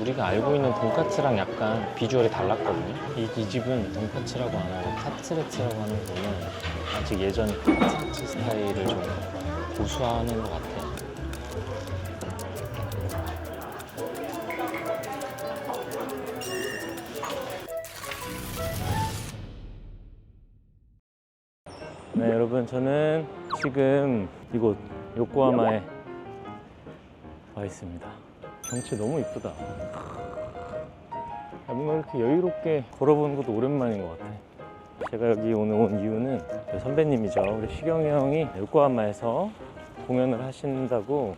우리가 알고 있는 돈까츠랑 약간 비주얼이 달랐거든요. 이 집은 돈까츠라고 안 하고 카츠레츠라고 하는 거 보면 아직 예전 카츠레츠 스타일을 좀 고수하는 것 같아요. 네, 여러분, 저는 지금 이곳 요코하마에 와 있습니다. 경치 너무 이쁘다. 뭔가 이렇게 여유롭게 걸어보는 것도 오랜만인 것 같아. 제가 여기 오늘 온 이유는 선배님이죠. 우리 시경이 형이 요코하마에서 공연을 하신다고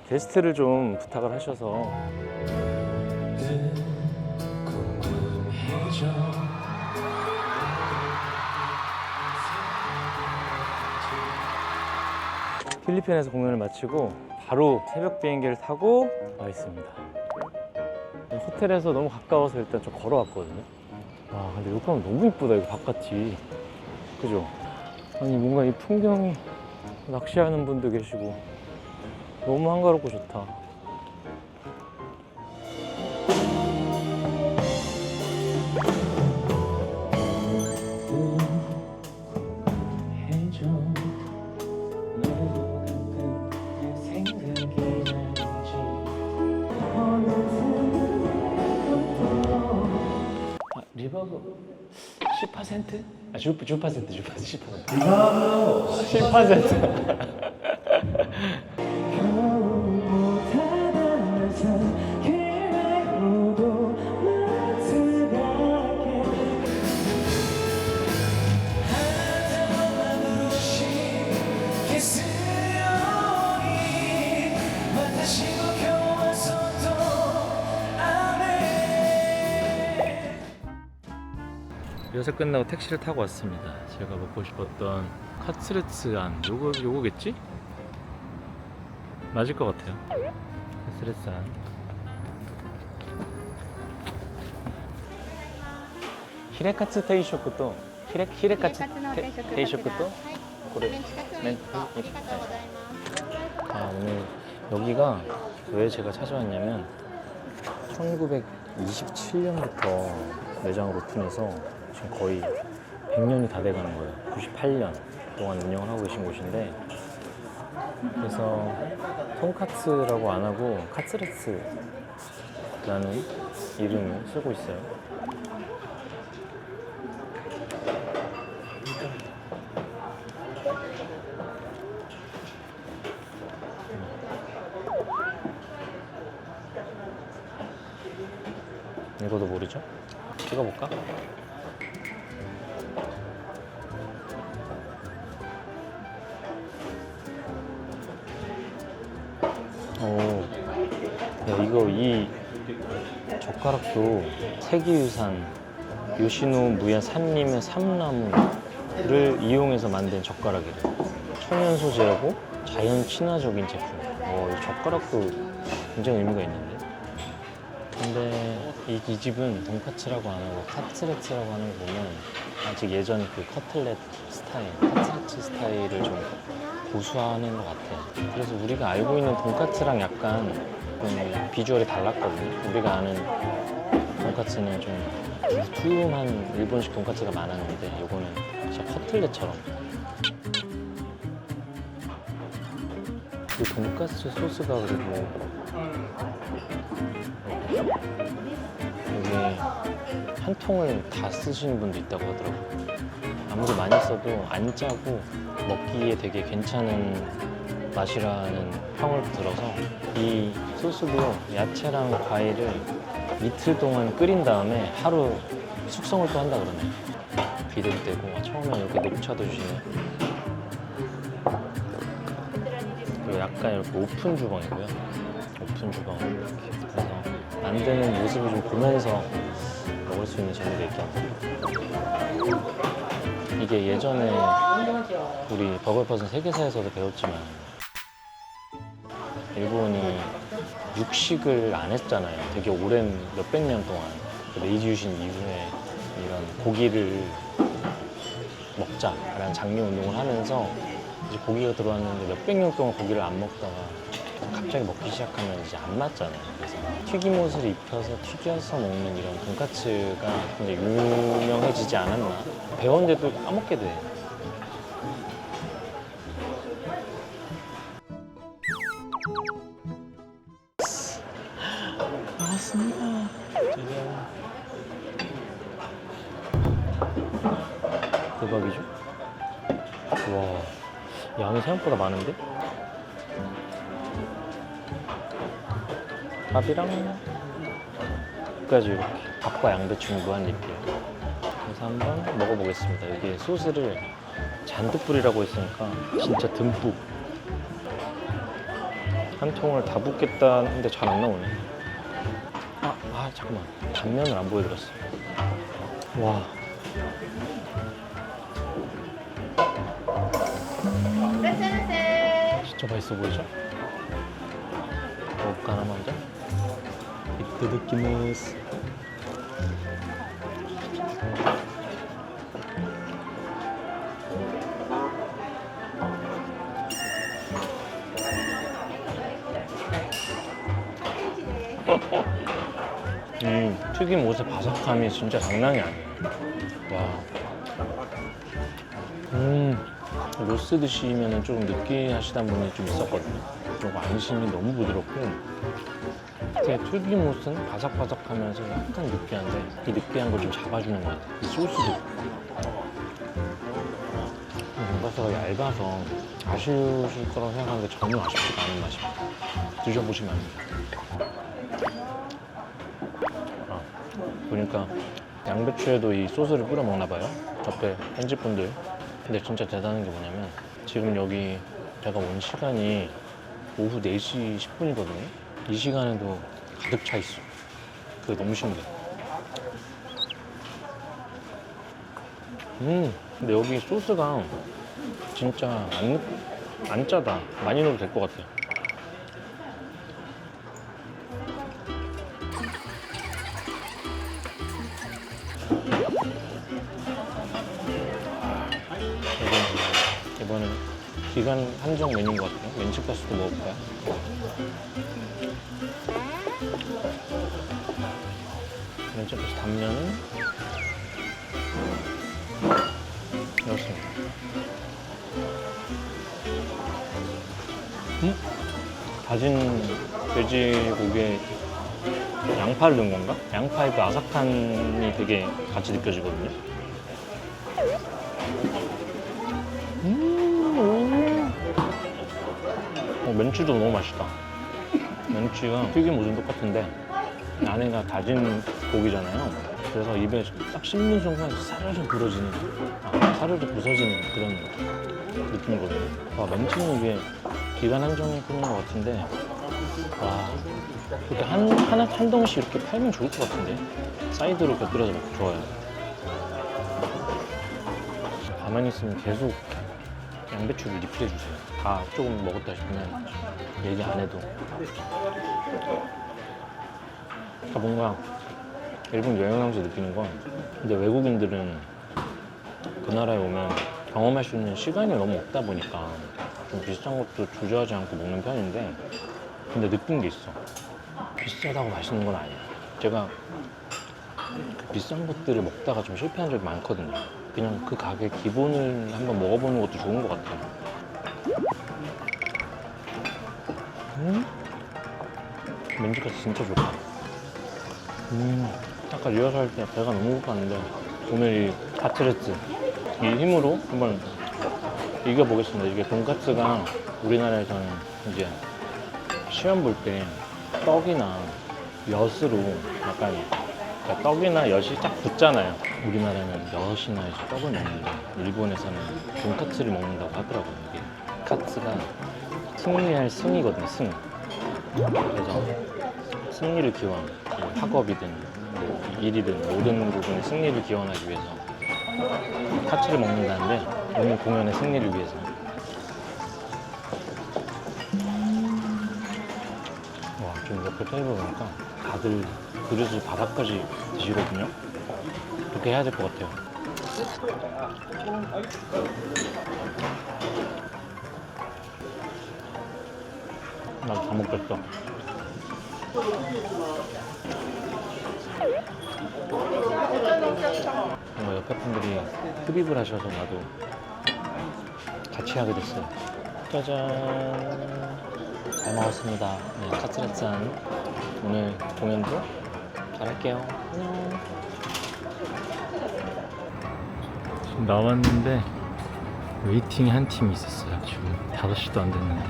게스트를 좀 부탁을 하셔서 필리핀에서 공연을 마치고 바로 새벽 비행기를 타고 와 있습니다. 호텔에서 너무 가까워서 일단 좀 걸어왔거든요. 와, 근데 요코하마 너무 이쁘다, 이거 바깥이. 그죠? 아니, 뭔가 이 풍경이, 낚시하는 분도 계시고 너무 한가롭고 좋다. 리버브 10%? 아, 10%. 10%. 리허설 끝나고 택시를 타고 왔습니다. 제가 먹고 싶었던 카츠레츠 안, 요거겠지? 맞을 것 같아요. 카츠레츠 안. 히레카츠 테이쇼크도 히레카츠 테이쇼크도 고래. 아, 오늘 여기가 왜 제가 찾아왔냐면 1927년부터 매장을 오픈해서 지금 거의 100년이 다 돼가는 거예요. 98년 동안 운영을 하고 계신 곳인데, 그래서 톤카츠라고 안 하고 카츠레츠라는 이름을 쓰고 있어요. 이거도 모르죠? 찍어볼까? 오, 야, 이 젓가락도 세계유산 요시노 무야 산림의 삼나무를 이용해서 만든 젓가락이래요. 천연 소재하고 자연 친화적인 제품. 이 젓가락도 굉장히 의미가 있는데. 근데 이 집은 돈까츠라고 안 하고 카츠레츠라고 하는 거 보면 아직 예전 그 커틀렛 스타일, 카츠레츠 스타일을 좀 고수하는 것 같아요. 그래서 우리가 알고 있는 돈까츠랑 약간 좀 비주얼이 달랐거든요. 우리가 아는 돈까츠는 좀 두툼한 일본식 돈까츠가 많았는데 이거는 진짜 커틀렛처럼. 이 돈까스 소스가 그리고 여기 한 통을 다 쓰시는 분도 있다고 하더라고요. 아무리 많이 써도 안 짜고 먹기에 되게 괜찮은 맛이라는 평을 들어서 이 소스도 야채랑 과일을 이틀 동안 끓인 다음에 하루 숙성을 또 한다 그러네요. 기대도 되고. 처음에 이렇게 녹차도 주시네요. 그리고 약간 이렇게 오픈 주방이고요. 오픈 주방 이렇게. 그래서 만드는 모습을 좀 보면서 먹을 수 있는 재미가 있겠네요. 이게 예전에 우리 버거퍼슨 세계사에서도 배웠지만 일본이 육식을 안 했잖아요. 되게 오랜 몇백 년 동안. 메이지 유신 이후에 이런 고기를 먹자라는 장려 운동을 하면서 이제 고기가 들어왔는데 몇백 년 동안 고기를 안 먹다가 갑자기 먹기 시작하면 이제 안 맞잖아요. 그래서 튀김옷을 입혀서 튀겨서 먹는 이런 돈까츠가 굉장히 유명해지지 않았나. 배웠는데도 까먹게 돼. 나왔습니다. 짜잔. 대박이죠? 와, 양이 생각보다 많은데? 밥이랑 끝까지 이렇게 밥과 양배추 무한 리필. 그래서 한번 먹어보겠습니다. 여기 소스를 잔뜩 뿌리라고 했으니까 진짜 듬뿍. 한 통을 다 붓겠다는데 잘 안 나오네. 잠깐만. 단면을 안 보여드렸어. 와. 진짜 맛있어 보이죠? 먹을까 하나 먼저? 이따다키마스. 튀김 옷의 바삭함이 진짜 장난이 아니에요. 와. 로스 드시면 조금 느끼하시다는 분이 좀 있었거든요. 그리고 안심이 너무 부드럽고, 특히 튀김 옷은 바삭바삭하면서 약간 느끼한데 이 느끼한 걸 좀 잡아주는 것 같아요. 이 소스도. 돈가스가 얇아서 아쉬우실 거라고 생각하는데 전혀 아쉽지가 않은 맛입니다. 드셔보시면 압니다. 보니까 양배추에도 이 소스를 뿌려 먹나 봐요. 옆에 현지분들. 근데 진짜 대단한 게 뭐냐면 지금 여기 제가 온 시간이 오후 4시 10분이거든요. 이 시간에도 가득 차 있어. 그게 너무 신기해. 근데 여기 소스가 진짜 안 짜다. 많이 넣어도 될 것 같아요. 이거는 기간 한정 메뉴인 것 같아요. 멘치가스도 먹어볼까요? 멘치가스 단면은 이렇습니다. 다진 돼지고기에 양파를 넣은 건가? 양파의 그 아삭함이 되게 같이 느껴지거든요. 멘치도 너무 맛있다. 멘치가 튀김 옷은 똑같은데 안에가 다진 고기잖아요. 그래서 입에 딱 씹는 순간 사르르 부러지는, 사르르 부서지는 그런 느낌이거든요. 와, 멘치는 이게 기간 한정이 끊는 것 같은데, 와, 이렇게 한 덩씩 이렇게 팔면 좋을 것 같은데, 사이드로 곁들여서 먹기 좋아요. 가만히 있으면 계속 양배추를 리필해주세요. 다 조금 먹었다 싶으면 얘기 안 해도. 그러니까 뭔가 일본 여행하면서 느끼는 건, 근데 외국인들은 그 나라에 오면 경험할 수 있는 시간이 너무 없다 보니까 좀 비싼 것도 주저하지 않고 먹는 편인데, 근데 느낀 게 있어. 비싸다고 맛있는 건 아니야. 제가 그 비싼 것들을 먹다가 좀 실패한 적이 많거든요. 그냥 그 가게 기본을 한번 먹어보는 것도 좋은 것 같아요. 멘치가스 진짜 좋다. 아까 리허설 할 때 배가 너무 고팠는데 오늘 이 카트레츠 이 힘으로 한번 이겨보겠습니다. 이게 돈까스가 우리나라에서는 이제 시험 볼 때 떡이나 엿으로 약간, 그러니까 떡이나 엿이 딱 붙잖아요. 우리나라는 엿이나 이제 떡을 먹는데 일본에서는 돈까스를 먹는다고 하더라고요. 이게 카츠가 승리할 승이거든요. 승. 그래서 승리를 기원, 뭐 학업이든 뭐 일이든 모든 부분의 승리를 기원하기 위해서 카츠를 먹는다는데, 오늘 공연의 승리를 위해서. 와, 지금 옆에 테이블 보니까 다들 그릇을 바닥까지 드시거든요. 그렇게 해야 될 것 같아요. 나도 다 먹겠어. 뭔가 옆에 분들이 흡입을 하셔서 나도 같이 하게 됐어요. 짜잔. 잘 먹었습니다. 네, 카트렛 짠. 오늘 공연도 잘할게요. 안녕. 지금 나왔는데 웨이팅이 한 팀이 있었어요. 지금 5시도 안 됐는데.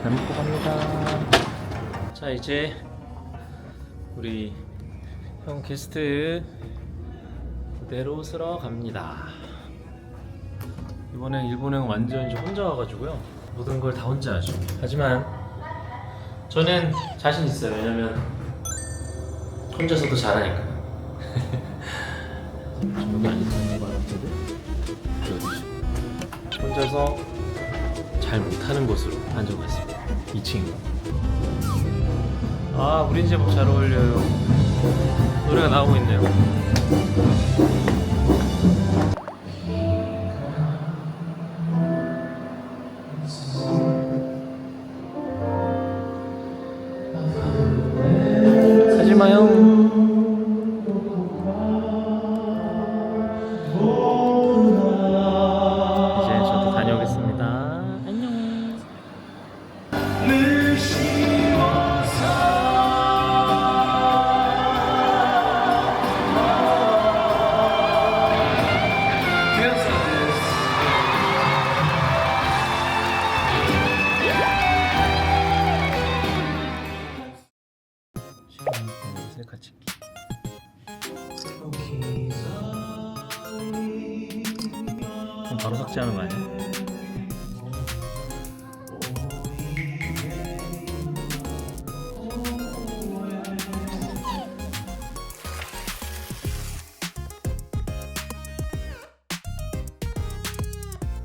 잘 먹고 갑니다. 자, 이제 우리 형 게스트 무대로 쓰러 갑니다. 이번에 일본 형 완전 이제 혼자 와가지고요. 모든 걸 다 혼자 하죠. 하지만 저는 자신 있어요. 왜냐면 혼자서도 잘하니까. 여기 안 있는 거 같은데? 혼자서 잘 못하는 곳으로 앉아봤습니다. 2층. 아, 우린 제법 잘 어울려요. 노래가 나오고 있네요. 하지마요. 이제 저도 다녀오겠습니다. 안녕. 셀카 찍기. 그럼 바로 삭제하는 거 아니야?